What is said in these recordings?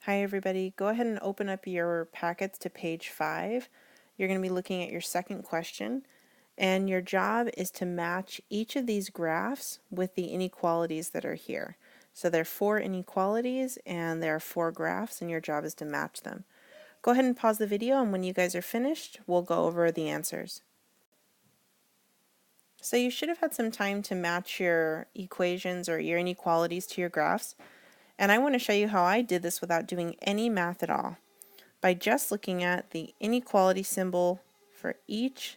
Hi everybody, go ahead and open up your packets to page 5. You're going to be looking at your second question, and your job is to match each of these graphs with the inequalities that are here. So there are 4 inequalities and there are 4 graphs, and your job is to match them. Go ahead and pause the video, and when you guys are finished, we'll go over the answers. So you should have had some time to match your equations or your inequalities to your graphs. And I want to show you how I did this without doing any math at all, by just looking at the inequality symbol for each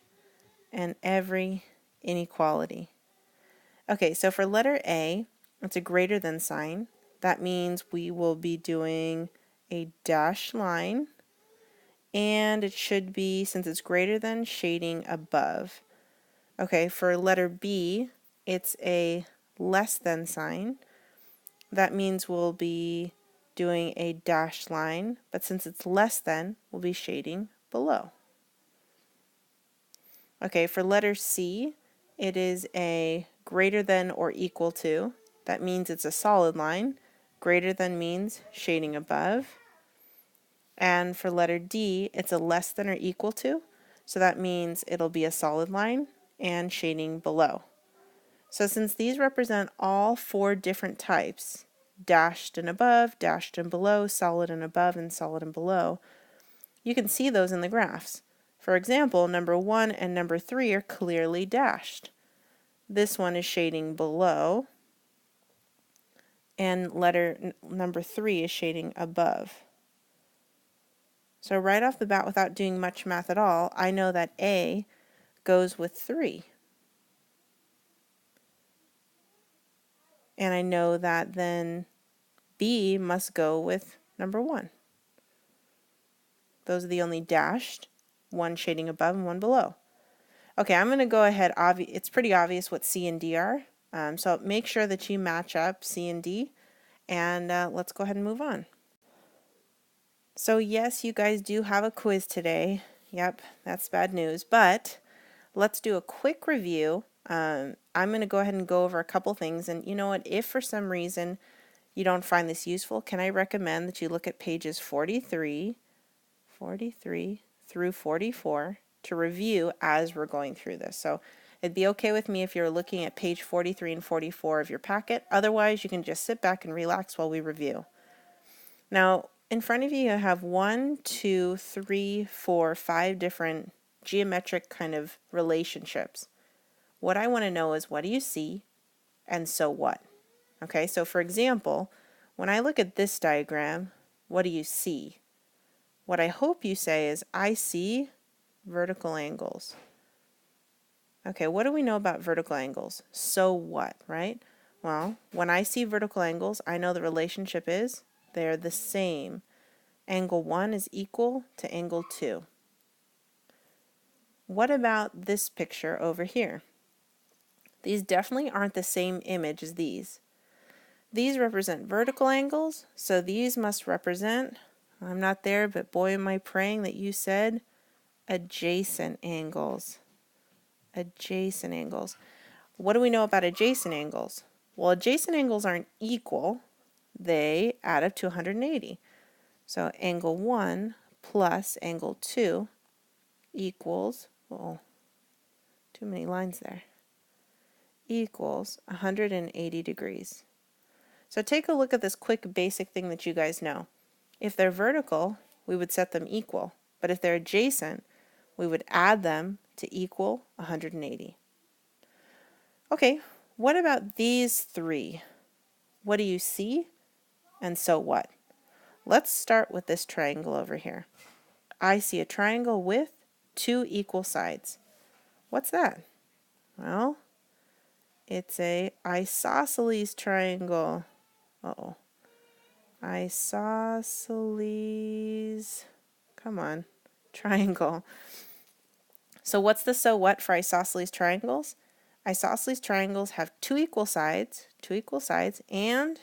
and every inequality. Okay, so for letter A, it's a greater than sign. That means we will be doing a dashed line, and it should be, since it's greater than, shading above. Okay, for letter B, it's a less than sign. That means we'll be doing a dashed line, but since it's less than, we'll be shading below. Okay, for letter C, it is a greater than or equal to. That means it's a solid line. Greater than means shading above. And for letter D, it's a less than or equal to. So that means it'll be a solid line and shading below. So since these represent all 4 different types, dashed and above, dashed and below, solid and above, and solid and below, you can see those in the graphs. For example, number 1 and number 3 are clearly dashed. This one is shading below, and number 3 is shading above. So right off the bat, without doing much math at all, I know that A goes with 3. And I know that then B must go with number 1. Those are the only dashed, one shading above and one below. Okay, I'm going to go ahead. It's pretty obvious what C and D are. So make sure that you match up C and D, and let's go ahead and move on. So yes, you guys do have a quiz today. Yep, that's bad news, but let's do a quick review. I'm going to go ahead and go over a couple things, and you know what, if for some reason you don't find this useful, can I recommend that you look at pages 43 through 44 to review as we're going through this. So it'd be okay with me if you're looking at page 43 and 44 of your packet. Otherwise, you can just sit back and relax while we review. Now, in front of you, you have 1, 2, 3, 4, 5 different geometric kind of relationships. What I want to know is, what do you see, and so what? Okay, so for example, when I look at this diagram, what do you see? What I hope you say is, I see vertical angles. Okay, what do we know about vertical angles? So what, right? Well, when I see vertical angles, I know the relationship is they're the same. Angle 1 is equal to angle 2. What about this picture over here? These definitely aren't the same image as these. These represent vertical angles, so these must represent, I'm not there, but boy am I praying that you said adjacent angles. Adjacent angles. What do we know about adjacent angles? Well, adjacent angles aren't equal. They add up to 180. So angle 1 plus angle 2 equals, well, too many lines there, equals 180 degrees. So take a look at this quick basic thing that you guys know. If they're vertical, we would set them equal. But if they're adjacent, we would add them to equal 180. Okay, what about these 3? What do you see, and so what? Let's start with this triangle over here. I see a triangle with 2 equal sides. What's that? Well, it's a isosceles triangle. Uh-oh. Isosceles, come on, triangle. So what's the so what for isosceles triangles? Isosceles triangles have 2 equal sides, and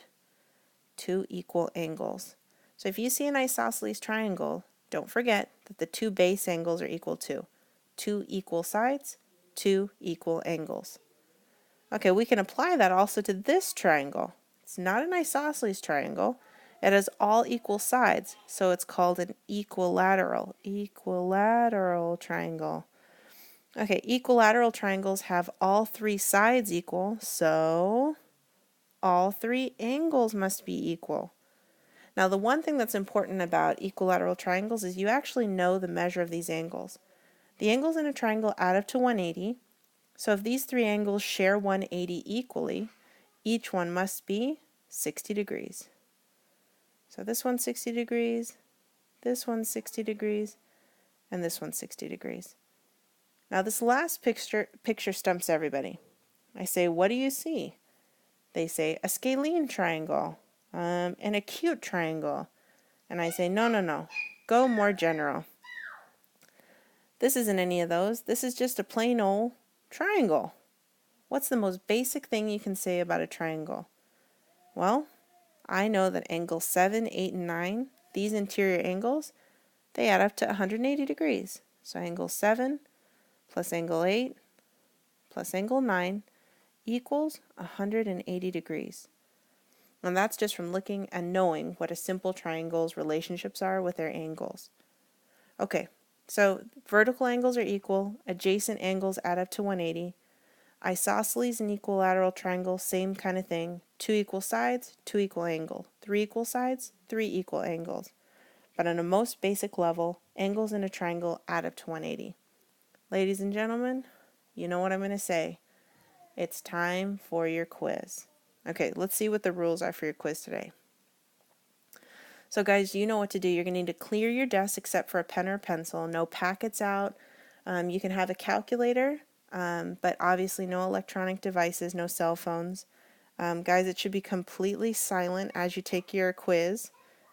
2 equal angles. So if you see an isosceles triangle, don't forget that the 2 base angles are equal to 2 equal sides, 2 equal angles. Okay, we can apply that also to this triangle. It's not an isosceles triangle. It has all equal sides, so it's called an equilateral. Equilateral triangle. Okay, equilateral triangles have all three sides equal, so all three angles must be equal. Now, the one thing that's important about equilateral triangles is you actually know the measure of these angles. The angles in a triangle add up to 180, so if these three angles share 180 equally, each one must be 60 degrees. So this one's 60 degrees, this one's 60 degrees, and this one's 60 degrees. Now this last picture stumps everybody. I say, what do you see? They say, a scalene triangle, an acute triangle. And I say, no, go more general. This isn't any of those. This is just a plain old triangle. What's the most basic thing you can say about a triangle? Well, I know that angles 7, 8, and 9, these interior angles, they add up to 180 degrees. So angle 7 plus angle 8 plus angle 9 equals 180 degrees. And that's just from looking and knowing what a simple triangle's relationships are with their angles. Okay, so vertical angles are equal, adjacent angles add up to 180. Isosceles and equilateral triangle, same kind of thing. 2 equal sides, 2 equal angles. 3 equal sides, 3 equal angles. But on a most basic level, angles in a triangle add up to 180. Ladies and gentlemen, you know what I'm going to say. It's time for your quiz. Okay, let's see what the rules are for your quiz today. So guys, you know what to do. You're going to need to clear your desk except for a pen or a pencil. No packets out. You can have a calculator, but obviously no electronic devices, no cell phones. Guys, it should be completely silent as you take your quiz.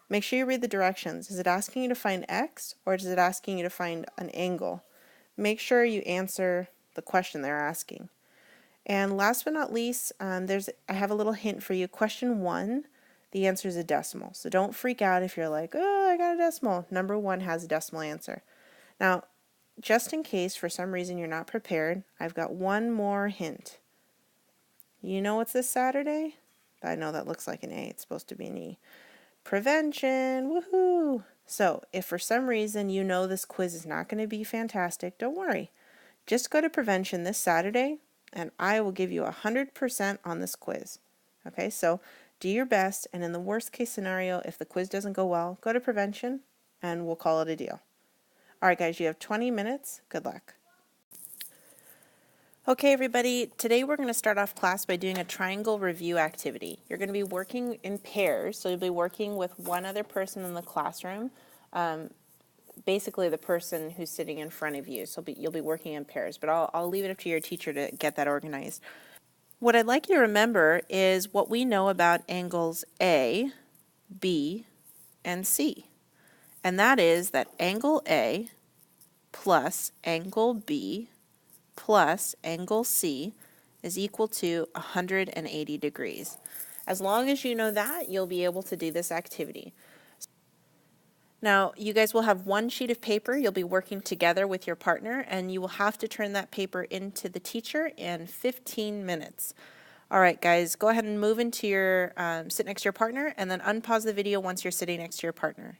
Make sure you read the directions. Is it asking you to find X, or is it asking you to find an angle? Make sure you answer the question they're asking. And last but not least, I have a little hint for you. Question 1, the answer is a decimal. So don't freak out if you're like, oh, I got a decimal. Number 1 has a decimal answer. Now, just in case for some reason you're not prepared, I've got one more hint. You know what's this Saturday? I know that looks like an A. It's supposed to be an E. Prevention, woohoo! So if for some reason you know this quiz is not going to be fantastic, don't worry. Just go to prevention this Saturday and I will give you 100% on this quiz. Okay, so do your best, and in the worst case scenario, if the quiz doesn't go well, go to prevention and we'll call it a deal. Alright guys, you have 20 minutes. Good luck. Okay everybody, today we're going to start off class by doing a triangle review activity. You're going to be working in pairs, so you'll be working with one other person in the classroom, basically the person who's sitting in front of you, so you'll be working in pairs, but I'll leave it up to your teacher to get that organized. What I'd like you to remember is what we know about angles A, B, and C, and that is that angle A plus angle B plus angle C is equal to 180 degrees. As long as you know that, you'll be able to do this activity. Now, you guys will have one sheet of paper. You'll be working together with your partner, and you will have to turn that paper into the teacher in 15 minutes. All right, guys, go ahead and move into your, sit next to your partner, and then unpause the video once you're sitting next to your partner.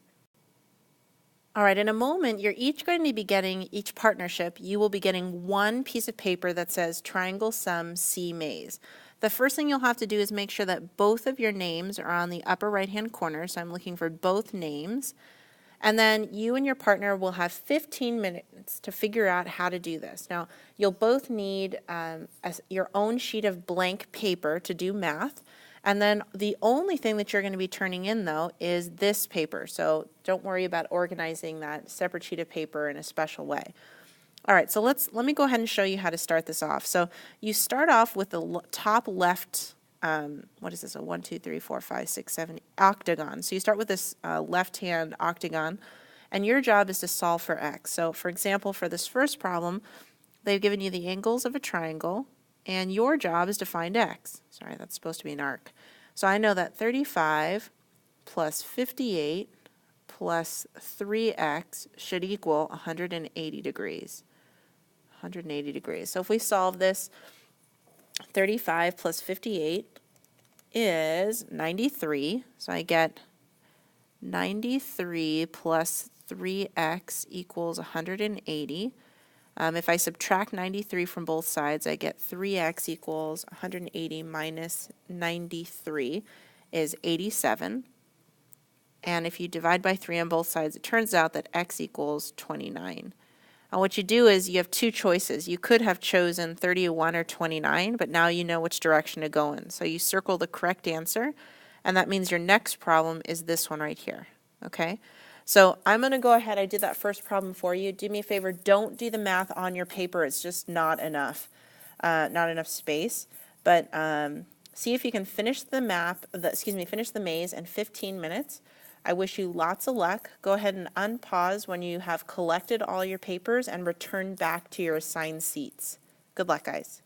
All right, in a moment, you're each going to be getting, each partnership, you will be getting one piece of paper that says triangle sum C maze. The first thing you'll have to do is make sure that both of your names are on the upper right-hand corner, so I'm looking for both names. And then you and your partner will have 15 minutes to figure out how to do this. Now, you'll both need your own sheet of blank paper to do math. And then the only thing that you're going to be turning in, though, is this paper. So don't worry about organizing that separate sheet of paper in a special way. All right, so let me go ahead and show you how to start this off. So you start off with the top left, what is this, a 1, 2, 3, 4, 5, 6, 7, octagon. So you start with this left-hand octagon, and your job is to solve for x. So for example, for this first problem, they've given you the angles of a triangle, and your job is to find x. Sorry, that's supposed to be an arc. So I know that 35 plus 58 plus 3x should equal 180 degrees. 180 degrees. So if we solve this, 35 plus 58 is 93. So I get 93 plus 3x equals 180. If I subtract 93 from both sides, I get 3x equals 180 minus 93 is 87. And if you divide by 3 on both sides, it turns out that x equals 29. Now what you do is you have two choices. You could have chosen 31 or 29, but now you know which direction to go in. So you circle the correct answer, and that means your next problem is this one right here. Okay? So I'm going to go ahead. I did that first problem for you. Do me a favor, don't do the math on your paper. It's just not enough space. But see if you can finish the finish the maze in 15 minutes. I wish you lots of luck. Go ahead and unpause when you have collected all your papers and return back to your assigned seats. Good luck, guys.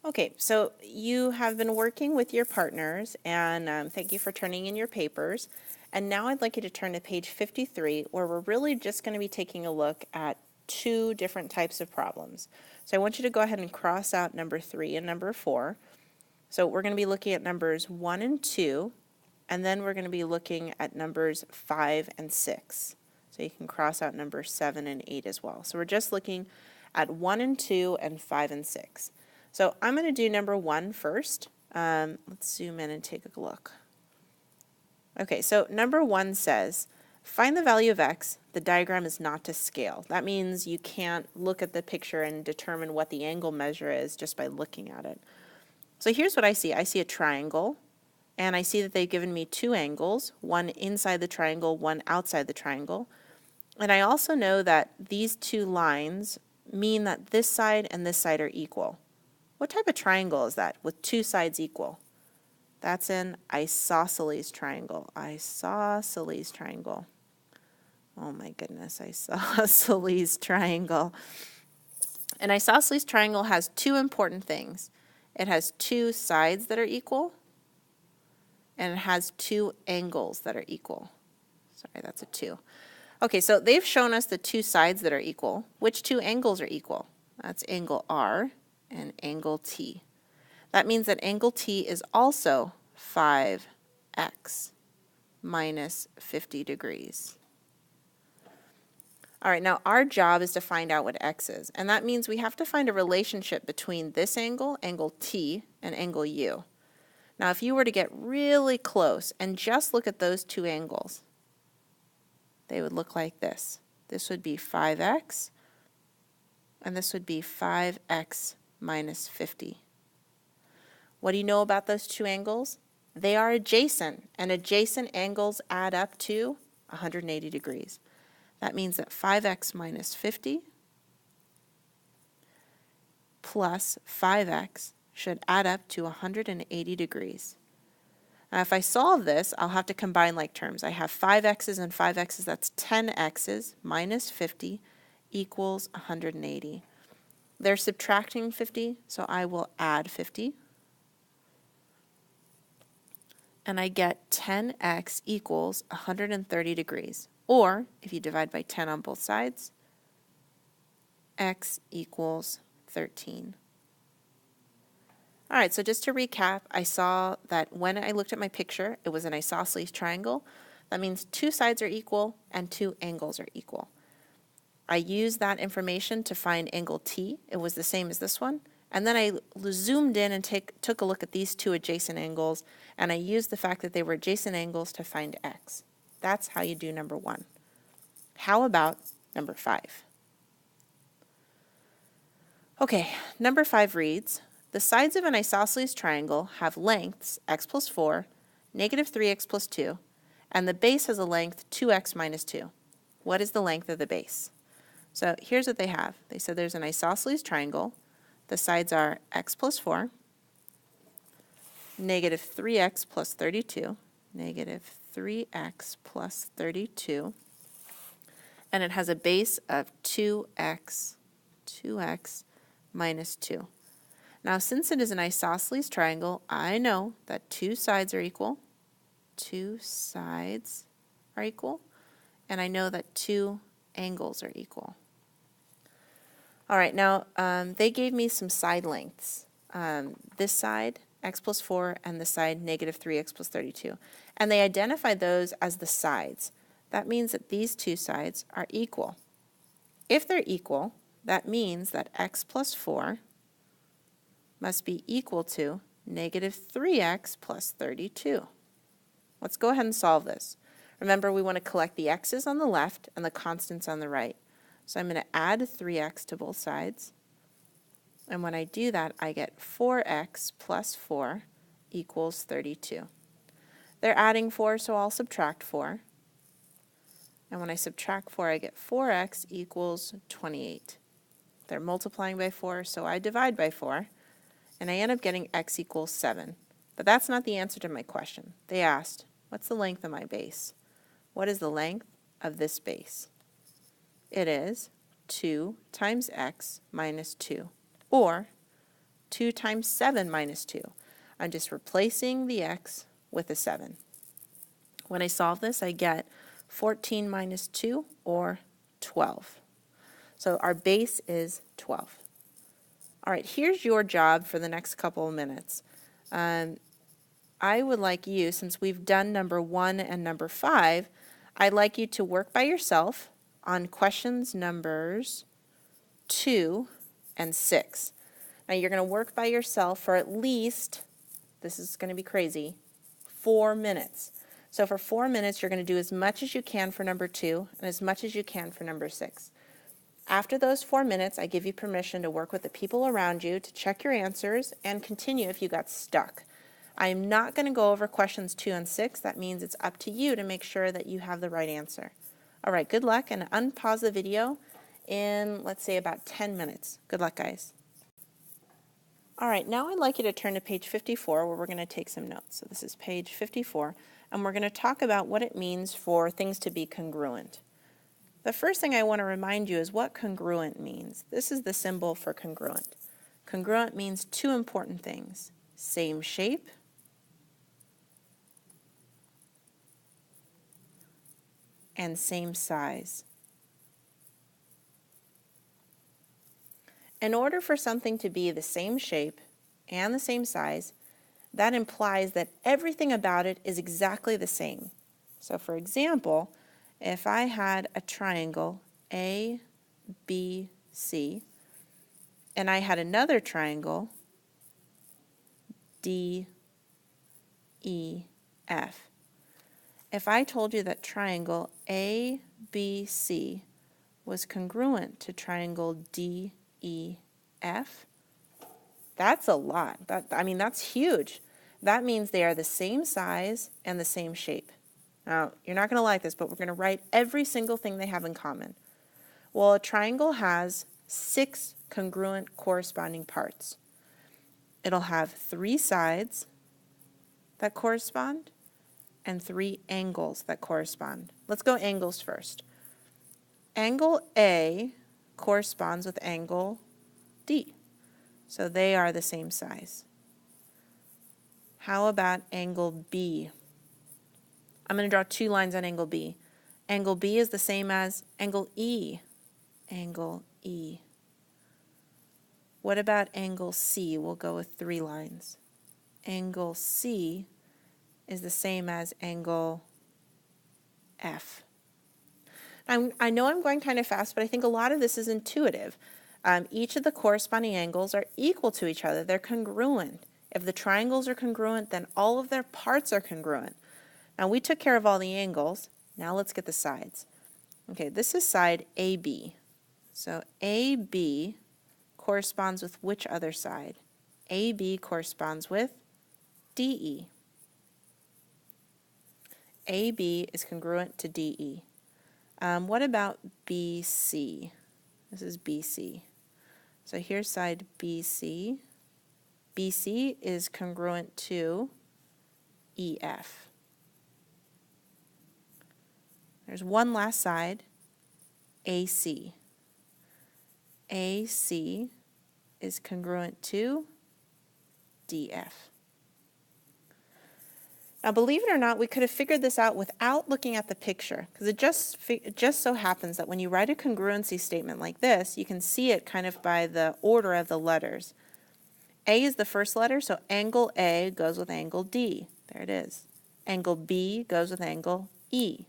Okay, so you have been working with your partners, and thank you for turning in your papers. And now I'd like you to turn to page 53, where we're really just going to be taking a look at two different types of problems. So I want you to go ahead and cross out number 3 and number 4. So we're going to be looking at numbers 1 and 2. And then we're going to be looking at numbers 5 and 6. So you can cross out numbers 7 and 8 as well. So we're just looking at 1 and 2 and 5 and 6. So I'm going to do number 1 first. Let's zoom in and take a look. Okay, so number 1 says, find the value of x. The diagram is not to scale. That means you can't look at the picture and determine what the angle measure is just by looking at it. So here's what I see. I see a triangle. And I see that they've given me two angles, one inside the triangle, one outside the triangle. And I also know that these two lines mean that this side and this side are equal. What type of triangle is that with two sides equal? That's an isosceles triangle. Isosceles triangle. Oh my goodness, isosceles triangle. An isosceles triangle has two important things. It has two sides that are equal, and it has two angles that are equal. Sorry, that's a 2. Okay, so they've shown us the two sides that are equal. Which two angles are equal? That's angle R and angle T. That means that angle T is also 5x minus 50 degrees. All right, now our job is to find out what x is, and that means we have to find a relationship between this angle, angle T, and angle U. Now, if you were to get really close and just look at those two angles, they would look like this. This would be 5x, and this would be 5x minus 50. What do you know about those two angles? They are adjacent, and adjacent angles add up to 180 degrees. That means that 5x minus 50 plus 5x should add up to 180 degrees. Now if I solve this, I'll have to combine like terms. I have 5x's and 5x's, that's 10x's minus 50 equals 180. They're subtracting 50, so I will add 50. And I get 10x equals 130 degrees. Or, if you divide by 10 on both sides, x equals 13. All right, so just to recap, I saw that when I looked at my picture, it was an isosceles triangle. That means two sides are equal and two angles are equal. I used that information to find angle T. It was the same as this one. And then I zoomed in and took a look at these two adjacent angles, and I used the fact that they were adjacent angles to find x. That's how you do number 1. How about number 5? Okay, number 5 reads, the sides of an isosceles triangle have lengths x plus 4, negative 3x plus 2, and the base has a length 2x minus 2. What is the length of the base? So here's what they have. They said there's an isosceles triangle. The sides are x plus 4, negative 3x plus 32, negative 3x plus 32, and it has a base of 2x minus 2. Now, since it is an isosceles triangle, I know that two sides are equal. Two sides are equal. And I know that two angles are equal. All right, now they gave me some side lengths. This side x plus 4, and the side negative 3x plus 32. And they identified those as the sides. That means that these two sides are equal. If they're equal, that means that x plus 4 must be equal to negative 3x plus 32. Let's go ahead and solve this. Remember, we want to collect the x's on the left and the constants on the right. So I'm going to add 3x to both sides. And when I do that, I get 4x plus 4 equals 32. They're adding 4, so I'll subtract 4. And when I subtract 4, I get 4x equals 28. They're multiplying by 4, so I divide by 4. And I end up getting x equals 7. But that's not the answer to my question. They asked, what's the length of my base? What is the length of this base? It is 2 times x minus 2, or 2 times 7 minus 2. I'm just replacing the x with a 7. When I solve this, I get 14 minus 2, or 12. So our base is 12. All right, here's your job for the next couple of minutes. I would like you, since we've done number 1 and number 5, I'd like you to work by yourself on questions numbers 2 and 6. Now you're going to work by yourself for at least, this is going to be crazy, 4 minutes. So for 4 minutes, you're going to do as much as you can for number 2 and as much as you can for number 6. After those 4 minutes, I give you permission to work with the people around you to check your answers and continue if you got stuck. I am not going to go over questions 2 and 6. That means it's up to you to make sure that you have the right answer. All right, good luck, and unpause the video in, let's say, about 10 minutes. Good luck, guys. All right, now I'd like you to turn to page 54 where we're going to take some notes. So this is page 54, and we're going to talk about what it means for things to be congruent. The first thing I want to remind you is what congruent means. This is the symbol for congruent. Congruent means two important things: same shape and same size. In order for something to be the same shape and the same size, that implies that everything about it is exactly the same. So for example, if I had a triangle A, B, C, and I had another triangle D, E, F. If I told you that triangle ABC was congruent to triangle DEF, that's a lot. That's huge. That means they are the same size and the same shape. Now, you're not going to like this, but we're going to write every single thing they have in common. Well, a triangle has 6 congruent corresponding parts. It'll have 3 sides that correspond and 3 angles that correspond. Let's go angles first. Angle A corresponds with angle D, so they are the same size. How about angle B? I'm going to draw 2 lines on angle B. Angle B is the same as angle E. Angle E. What about angle C? We'll go with 3 lines. Angle C is the same as angle F. I know I'm going kind of fast, but I think a lot of this is intuitive. Each of the corresponding angles are equal to each other. They're congruent. If the triangles are congruent, then all of their parts are congruent. Now we took care of all the angles. Now let's get the sides. Okay, this is side AB. So AB corresponds with which other side? AB corresponds with DE. AB is congruent to DE. What about BC? This is BC. So here's side BC. BC is congruent to EF. There's one last side, AC. AC is congruent to DF. Now, believe it or not, we could have figured this out without looking at the picture, because it just so happens that when you write a congruency statement like this, you can see it kind of by the order of the letters. A is the first letter, so angle A goes with angle D. There it is. Angle B goes with angle E.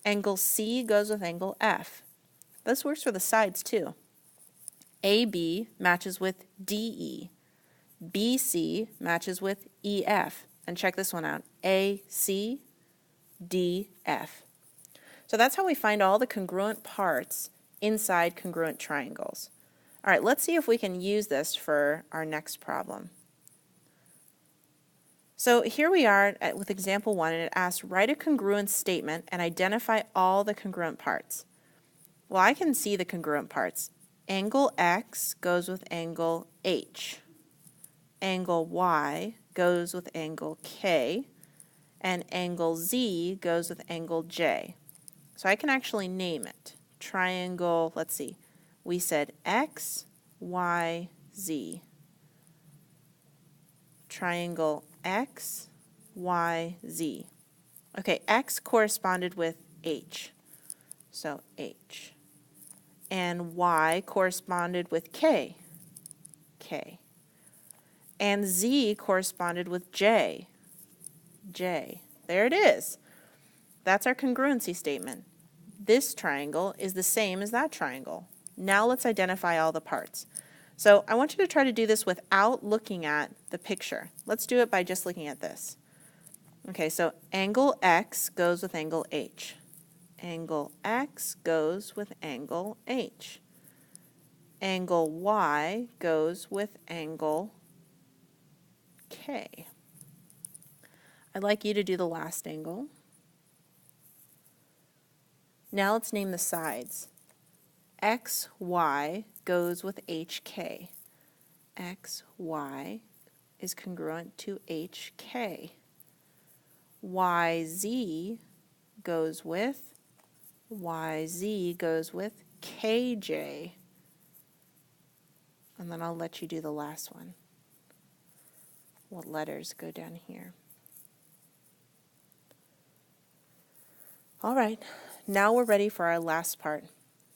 Angle C goes with angle F. This works for the sides too. AB matches with DE. BC matches with EF. And check this one out. AC, DF. So that's how we find all the congruent parts inside congruent triangles. All right, let's see if we can use this for our next problem. So here we are with example 1, and it asks, write a congruent statement and identify all the congruent parts. Well, I can see the congruent parts. Angle X goes with angle H. Angle Y goes with angle K. And angle Z goes with angle J. So I can actually name it. Triangle, let's see, we said X, Y, Z. Triangle X, Y, Z. Okay, X corresponded with H, so H. And Y corresponded with K, K. And Z corresponded with J, J. There it is. That's our congruency statement. This triangle is the same as that triangle. Now let's identify all the parts. So I want you to try to do this without looking at the picture. Let's do it by just looking at this. Okay, so angle X goes with angle H. Angle X goes with angle H. Angle Y goes with angle K. I'd like you to do the last angle. Now let's name the sides. XY goes with HK. XY is congruent to HK. YZ goes with KJ. And then I'll let you do the last one. What letters go down here? All right, now we're ready for our last part.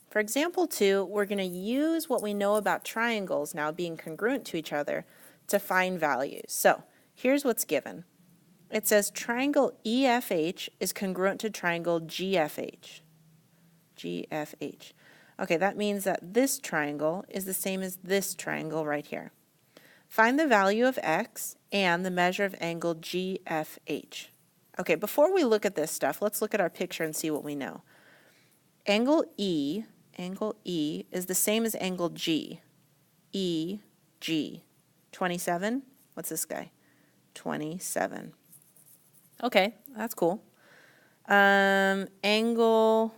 For example 2, we're going to use what we know about triangles now being congruent to each other to find values. So here's what's given. It says triangle EFH is congruent to triangle GFH. GFH. Okay, that means that this triangle is the same as this triangle right here. Find the value of X and the measure of angle GFH. Okay, before we look at this stuff, let's look at our picture and see what we know. Angle E is the same as angle G. E, G. 27? What's this guy? 27. Okay, that's cool. Angle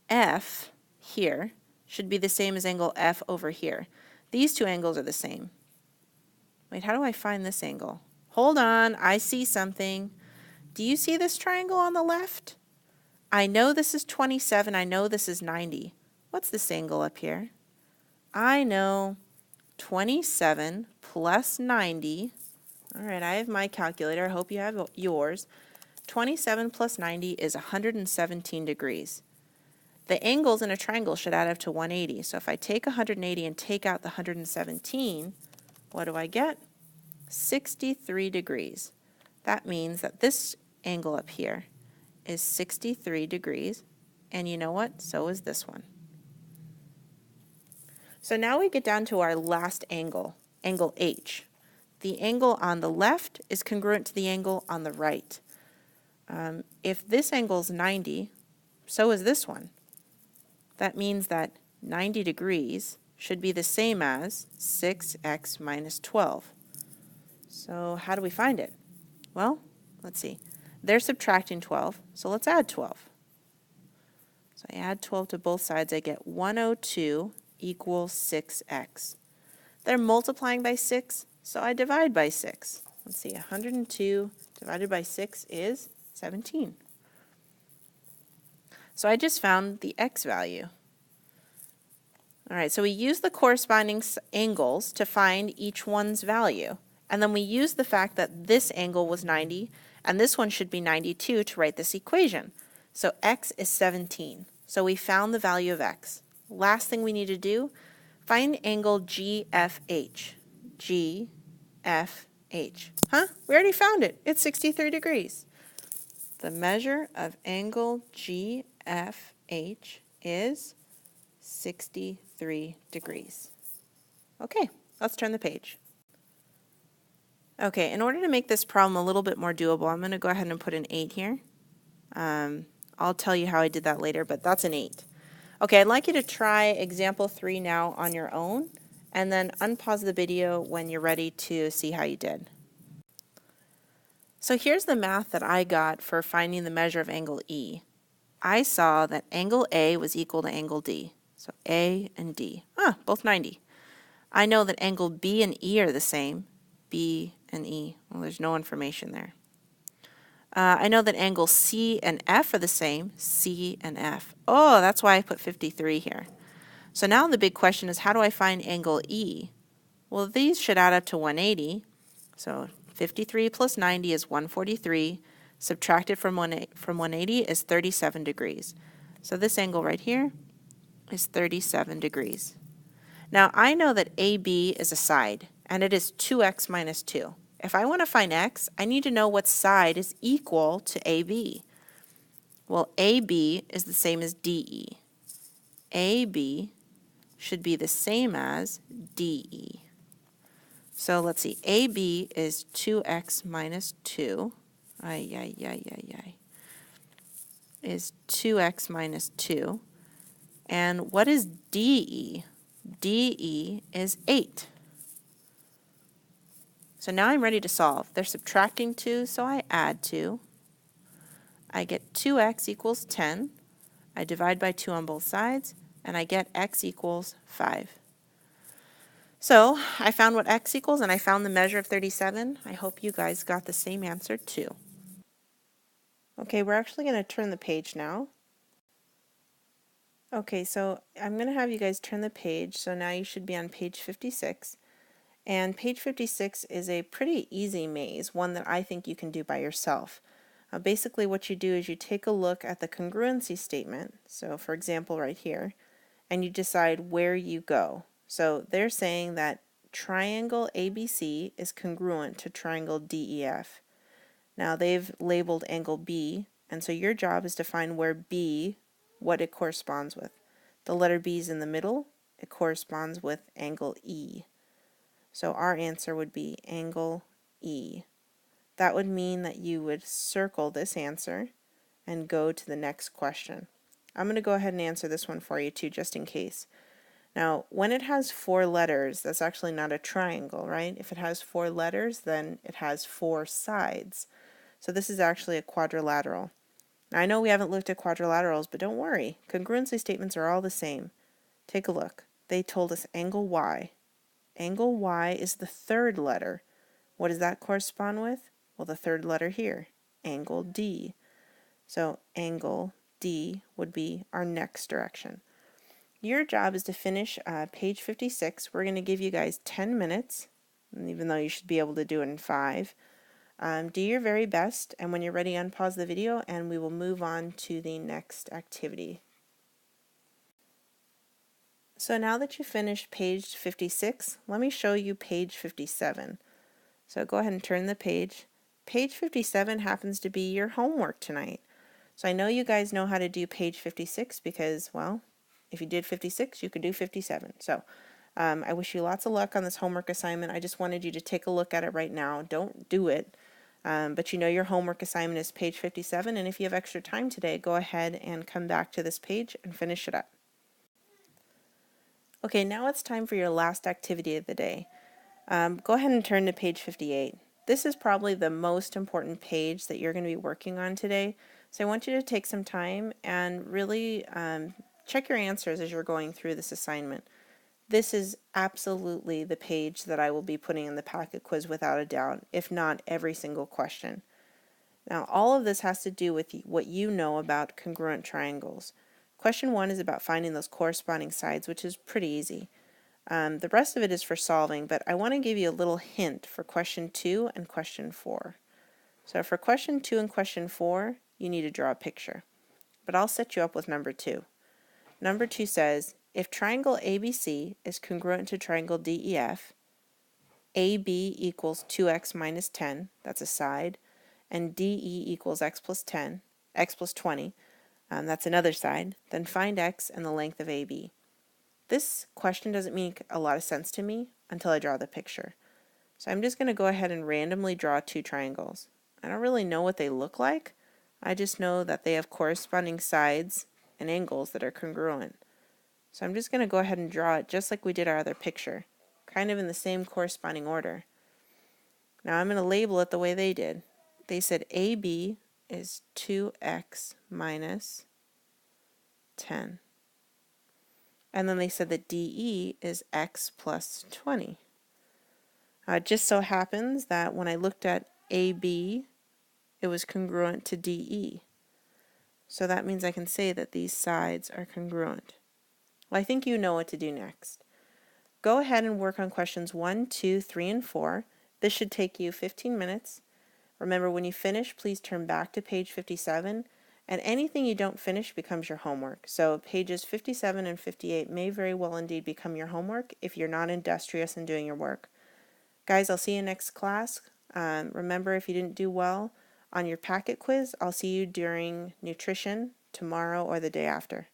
F here should be the same as angle F over here. These two angles are the same. Wait, how do I find this angle? Hold on, I see something. Do you see this triangle on the left? I know this is 27, I know this is 90. What's this angle up here? I know 27 plus 90. All right, I have my calculator, I hope you have yours. 27 plus 90 is 117 degrees. The angles in a triangle should add up to 180. So if I take 180 and take out the 117, what do I get? 63 degrees. That means that this angle up here is 63 degrees, and you know what? So is this one. So now we get down to our last angle, angle H. The angle on the left is congruent to the angle on the right. If this angle is 90, so is this one. That means that 90 degrees should be the same as 6x minus 12. So how do we find it? Well, let's see. They're subtracting 12, so let's add 12. So I add 12 to both sides, I get 102 equals 6x. They're multiplying by 6, so I divide by 6. Let's see, 102 divided by 6 is 17. So I just found the x value. All right, so we use the corresponding angles to find each one's value. And then we use the fact that this angle was 90 and this one should be 92 to write this equation. So x is 17. So we found the value of x. Last thing we need to do, find angle GFH. G, F, H. Huh? We already found it. It's 63 degrees. The measure of angle GFH is 63 degrees. Okay, let's turn the page. Okay, in order to make this problem a little bit more doable, I'm going to go ahead and put an 8 here. I'll tell you how I did that later, but that's an 8. Okay, I'd like you to try example 3 now on your own, and then unpause the video when you're ready to see how you did. So here's the math that I got for finding the measure of angle E. I saw that angle A was equal to angle D. So A and D. Both 90. I know that angle B and E are the same. B and E. Well, there's no information there. I know that angle C and F are the same. C and F. Oh, that's why I put 53 here. So now the big question is, how do I find angle E? Well, these should add up to 180. So 53 plus 90 is 143. Subtracted from 180 is 37 degrees. So this angle right here is 37 degrees. Now I know that AB is a side, and it is 2x minus 2. If I want to find x, I need to know what side is equal to AB. Well, AB is the same as DE. AB should be the same as DE. So let's see, AB is 2x minus 2. Is 2x minus 2. And what is DE? DE is 8. So now I'm ready to solve. They're subtracting 2, so I add 2. I get 2x equals 10. I divide by 2 on both sides, and I get x equals 5. So I found what x equals, and I found the measure of 37. I hope you guys got the same answer too. Okay, we're actually going to turn the page now. Okay, so I'm going to have you guys turn the page, so now you should be on page 56. And page 56 is a pretty easy maze, one that I think you can do by yourself. Basically what you do is you take a look at the congruency statement, so for example right here, and you decide where you go. So they're saying that triangle ABC is congruent to triangle DEF. Now they've labeled angle B, and so your job is to find where B, what it corresponds with. The letter B is in the middle. It corresponds with angle E. So our answer would be angle E. That would mean that you would circle this answer and go to the next question. I'm going to go ahead and answer this one for you too, just in case. Now, when it has 4 letters, that's actually not a triangle, right? If it has 4 letters, then it has 4 sides. So this is actually a quadrilateral. Now, I know we haven't looked at quadrilaterals, but don't worry. Congruency statements are all the same. Take a look. They told us angle Y. Angle Y is the 3rd letter. What does that correspond with? Well, the 3rd letter here, angle D. So angle D would be our next direction. Your job is to finish page 56. We're going to give you guys 10 minutes, even though you should be able to do it in 5. Do your very best, and when you're ready, unpause the video, and we will move on to the next activity. So now that you finished page 56, let me show you page 57. So go ahead and turn the page. Page 57 happens to be your homework tonight. So I know you guys know how to do page 56 because, well, if you did 56, you could do 57. So I wish you lots of luck on this homework assignment. I just wanted you to take a look at it right now. Don't do it. But you know your homework assignment is page 57, and if you have extra time today, go ahead and come back to this page and finish it up. Okay, now it's time for your last activity of the day. Go ahead and turn to page 58. This is probably the most important page that you're going to be working on today. So I want you to take some time and really check your answers as you're going through this assignment. This is absolutely the page that I will be putting in the packet quiz without a doubt, if not every single question. Now, all of this has to do with what you know about congruent triangles. Question 1 is about finding those corresponding sides, which is pretty easy. The rest of it is for solving, but I want to give you a little hint for question 2 and question 4. So for question 2 and question 4, you need to draw a picture. But I'll set you up with number 2. Number 2 says, if triangle ABC is congruent to triangle DEF, AB equals 2x minus 10, that's a side, and DE equals x plus 10, x plus 20, that's another side, then find x and the length of AB. This question doesn't make a lot of sense to me until I draw the picture. So I'm just going to go ahead and randomly draw two triangles. I don't really know what they look like. I just know that they have corresponding sides and angles that are congruent. So I'm just going to go ahead and draw it just like we did our other picture, kind of in the same corresponding order. Now I'm going to label it the way they did. They said AB is 2x minus 10. And then they said that DE is x plus 20. It just so happens that when I looked at AB, it was congruent to DE. So that means I can say that these sides are congruent. Well, I think you know what to do next. Go ahead and work on questions 1, 2, 3, and 4. This should take you 15 minutes. Remember, when you finish, please turn back to page 57, and anything you don't finish becomes your homework. So pages 57 and 58 may very well indeed become your homework if you're not industrious in doing your work. Guys, I'll see you next class. Remember, if you didn't do well on your packet quiz, I'll see you during nutrition tomorrow or the day after.